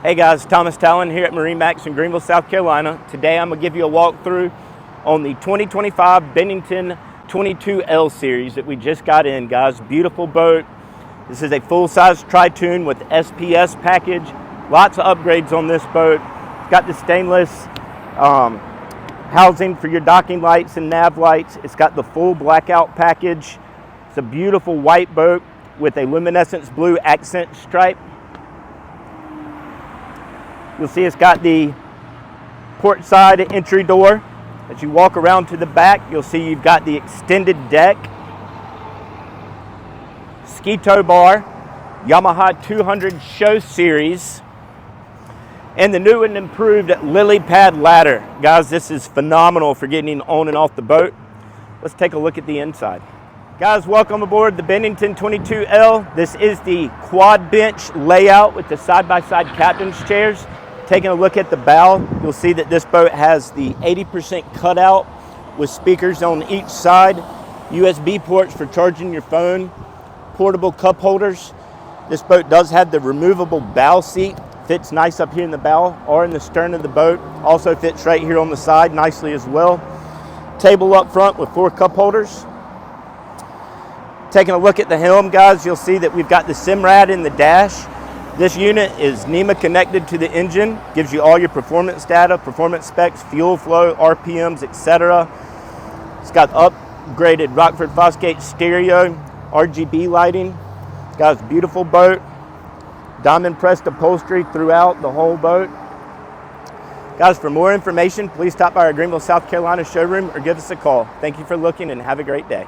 Hey guys, Thomas Talon here at MarineMax in Greenville, South Carolina. Today I'm going to give you a walkthrough on the 2025 Bennington 22L series that we just got in, guys. Beautiful boat. This is a full-size Pontoon with SPS package. Lots of upgrades on this boat. It's got the stainless housing for your docking lights and nav lights. It's got the full blackout package. It's a beautiful white boat with a luminescence blue accent stripe. You'll see it's got the port side entry door. As you walk around to the back, you'll see you've got the extended deck, ski tow bar, Yamaha 200 show series, and the new and improved lily pad ladder. Guys, this is phenomenal for getting on and off the boat. Let's take a look at the inside. Guys, welcome aboard the Bennington 22L. This is the quad bench layout with the side-by-side captain's chairs. Taking a look at the bow, you'll see that this boat has the 80% cutout with speakers on each side, USB ports for charging your phone, portable cup holders. This boat does have the removable bow seat. Fits nice up here in the bow or in the stern of the boat. Also fits right here on the side nicely as well. Table up front with 4 cup holders. Taking a look at the helm, guys, you'll see that we've got the Simrad in the dash. This unit is NEMA connected to the engine, gives you all your performance data, performance specs, fuel flow, RPMs, etc. It's got upgraded Rockford Fosgate stereo, RGB lighting. Guys, beautiful boat. Diamond pressed upholstery throughout the whole boat. Guys, for more information, please stop by our Greenville, South Carolina showroom or give us a call. Thank you for looking and have a great day.